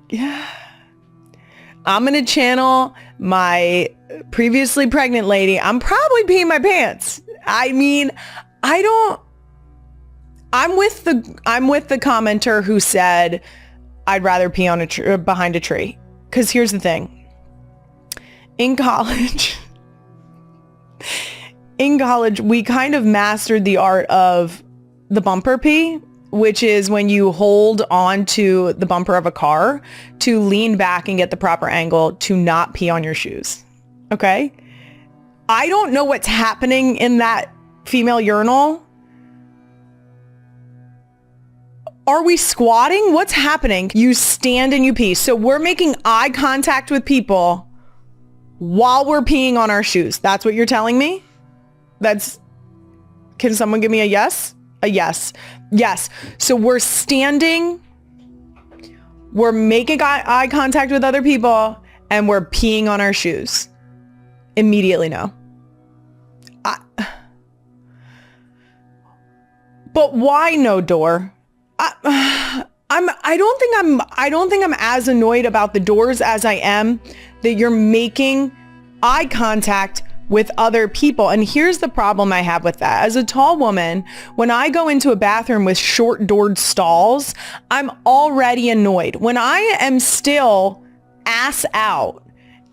Yeah. I'm going to channel my previously pregnant lady. I'm probably peeing my pants. I mean, I'm with the commenter who said I'd rather pee on behind a tree. Because here's the thing. In college, we kind of mastered the art of the bumper pee, which is when you hold on to the bumper of a car to lean back and get the proper angle to not pee on your shoes. Okay? I don't know what's happening in that female urinal. Are we squatting? What's happening? You stand and you pee. So we're making eye contact with people while we're peeing on our shoes. That's what you're telling me? Can someone give me a yes? A yes. Yes. So we're standing, we're making eye contact with other people, and we're peeing on our shoes. Immediately no. But why no door? I don't think I'm as annoyed about the doors as I am that you're making eye contact with other people. And here's the problem I have with that. As a tall woman, when I go into a bathroom with short doored stalls, I'm already annoyed. When I am still ass out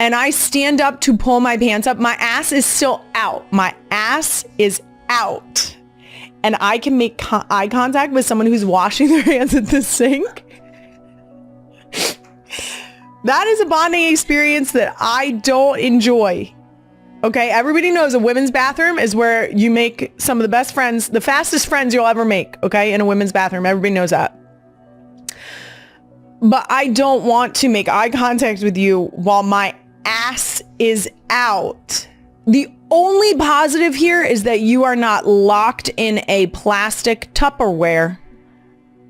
and I stand up to pull my pants up, my ass is still out. My ass is out. And I can make eye contact with someone who's washing their hands at the sink. That is a bonding experience that I don't enjoy. Okay, everybody knows a women's bathroom is where you make some of the best friends, the fastest friends you'll ever make, okay, in a women's bathroom. Everybody knows that. But I don't want to make eye contact with you while my ass is out. The only positive here is that you are not locked in a plastic Tupperware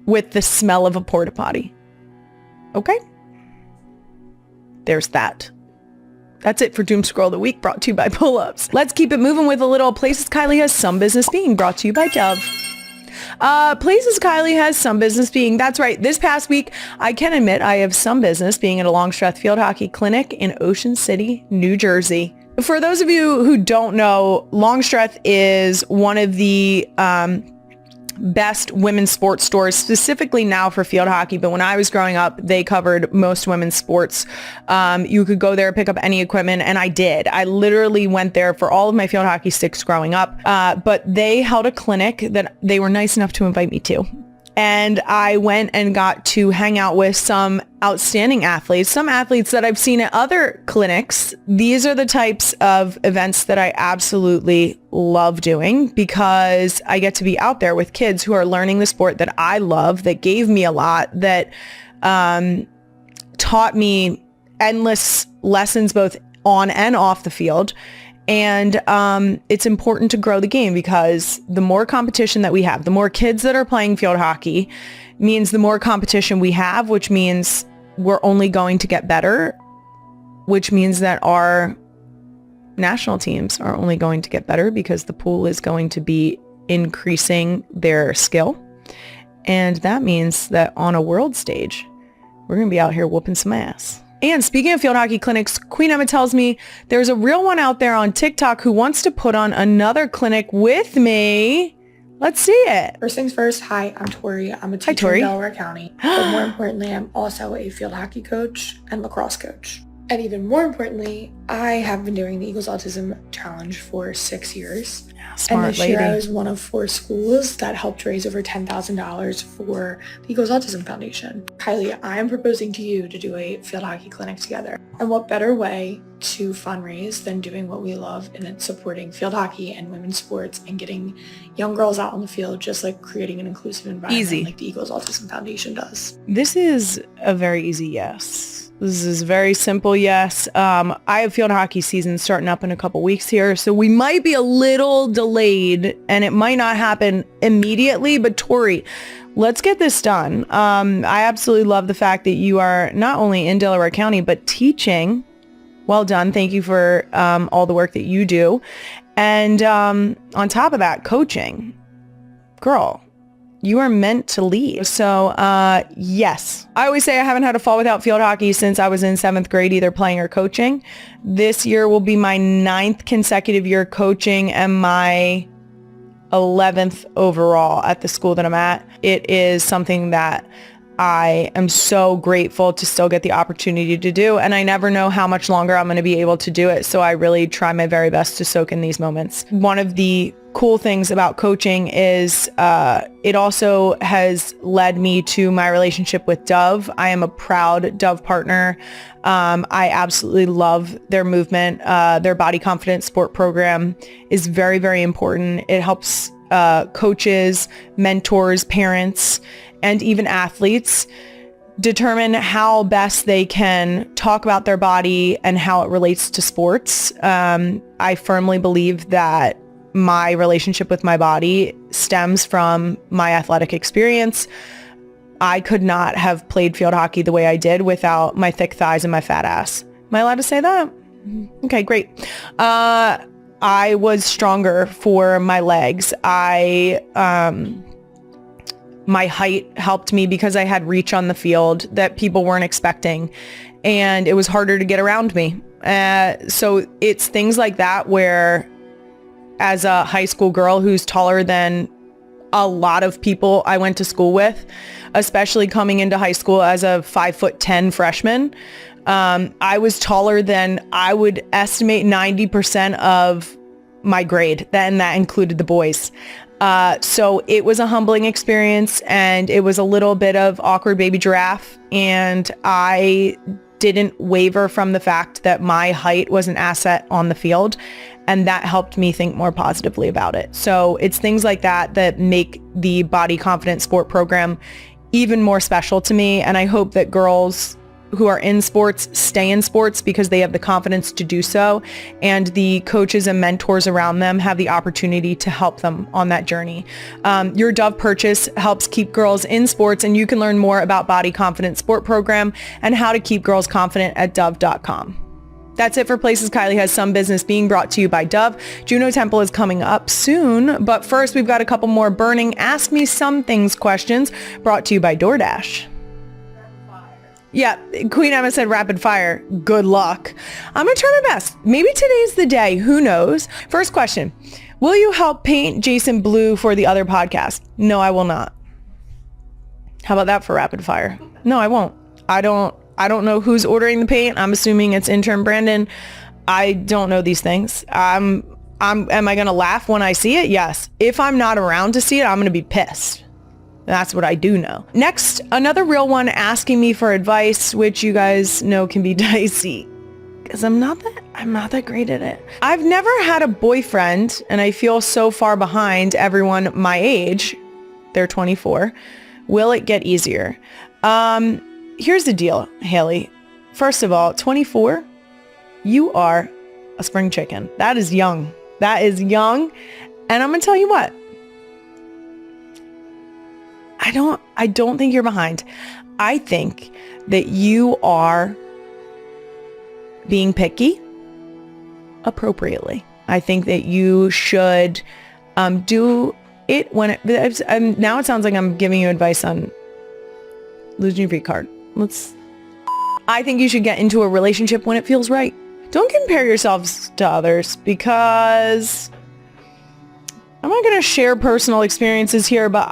with the smell of a porta potty. Okay? There's that. That's it for Doom Scroll of the Week, brought to you by Pull-Ups. Let's keep it moving with a little Places Kylie Has Some Business Being, brought to you by Dove. Places Kylie Has Some Business Being. That's right. This past week, I can admit I have some business being at a Longstreth Field Hockey Clinic in Ocean City, New Jersey. For those of you who don't know, Longstreth is one of the best women's sports stores, specifically now for field hockey. But when I was growing up, they covered most women's sports. You could go there, pick up any equipment, and I did. I literally went there for all of my field hockey sticks growing up. But they held a clinic that they were nice enough to invite me to. And I went and got to hang out with some outstanding athletes, some athletes that I've seen at other clinics. These are the types of events that I absolutely love doing because I get to be out there with kids who are learning the sport that I love, that gave me a lot, that taught me endless lessons both on and off the field. And it's important to grow the game because the more competition that we have, the more kids that are playing field hockey means the more competition we have, which means we're only going to get better, which means that our national teams are only going to get better because the pool is going to be increasing their skill. And that means that on a world stage, we're going to be out here whooping some ass. And speaking of field hockey clinics, Queen Emma tells me there's a real one out there on TikTok who wants to put on another clinic with me. Let's see it. First things first, hi, I'm Tori. I'm a teacher in Delaware County. But more importantly, I'm also a field hockey coach and lacrosse coach. And even more importantly, I have been doing the Eagles Autism Challenge for 6 years. Smart and this lady. year I was one of 4 schools that helped raise over $10,000 for the Eagles Autism Foundation. Kylie, I am proposing to you to do a field hockey clinic together. And what better way to fundraise than doing what we love, and it's supporting field hockey and women's sports and getting young girls out on the field, just like creating an inclusive environment like the Eagles Autism Foundation does. This is a very easy yes. This is a very simple yes. I have field hockey season starting up in a couple weeks here, so we might be a little delayed and it might not happen immediately, but Tori, let's get this done. I absolutely love the fact that you are not only in Delaware County, but teaching. Well done. Thank you for all the work that you do. And on top of that, coaching. Girl, you are meant to lead. So, yes. I always say I haven't had a fall without field hockey since I was in 7th grade, either playing or coaching. This year will be my 9th consecutive year coaching and my 11th overall at the school that I'm at. It is something that I am so grateful to still get the opportunity to do, and I never know how much longer I'm going to be able to do it. So I really try my very best to soak in these moments. One of the cool things about coaching is it also has led me to my relationship with Dove. I am a proud Dove partner. I absolutely love their movement. Their body confidence sport program is very, very important. It helps coaches, mentors, parents, and even athletes determine how best they can talk about their body and how it relates to sports. I firmly believe that my relationship with my body stems from my athletic experience. I could not have played field hockey the way I did without my thick thighs and my fat ass. Am I allowed to say that? Okay, great. I was stronger for my legs. My height helped me because I had reach on the field that people weren't expecting, and it was harder to get around me. So it's things like that where, as a high school girl who's taller than a lot of people I went to school with, especially coming into high school as a 5'10" freshman, I was taller than, I would estimate, 90% of my grade. Then that included the boys. So it was a humbling experience, and it was a little bit of awkward baby giraffe. And I didn't waver from the fact that my height was an asset on the field. And that helped me think more positively about it. So it's things like that that make the body confidence sport program even more special to me. And I hope that girls who are in sports stay in sports because they have the confidence to do so, and the coaches and mentors around them have the opportunity to help them on that journey. Your Dove purchase helps keep girls in sports, and you can learn more about Body Confidence Sport Program and how to keep girls confident at dove.com. That's it for Places Kylie Has Some Business, being brought to you by Dove. Juno Temple is coming up soon, but first we've got a couple more burning Ask Me Some Things questions brought to you by DoorDash. Yeah, Queen Emma said rapid fire. Good luck. I'm going to try my best. Maybe today's the day. Who knows? First question. Will you help paint Jason blue for the other podcast? No, I will not. How about that for rapid fire? No, I won't. I don't know who's ordering the paint. I'm assuming it's intern Brandon. I don't know these things. Am I going to laugh when I see it? Yes. If I'm not around to see it, I'm going to be pissed. That's what I do know. Next, another real one asking me for advice, which you guys know can be dicey because I'm not that great at it. I've never had a boyfriend, and I feel so far behind everyone my age. They're 24. Will it get easier? Here's the deal, Haley. First of all, 24, you are a spring chicken. That is young. That is young. And I'm going to tell you what. I don't think you're behind. I think that you are being picky appropriately. I think that you should do it when now it sounds like I'm giving you advice on losing your free card. I think you should get into a relationship when it feels right. Don't compare yourselves to others, because I'm not going to share personal experiences here, but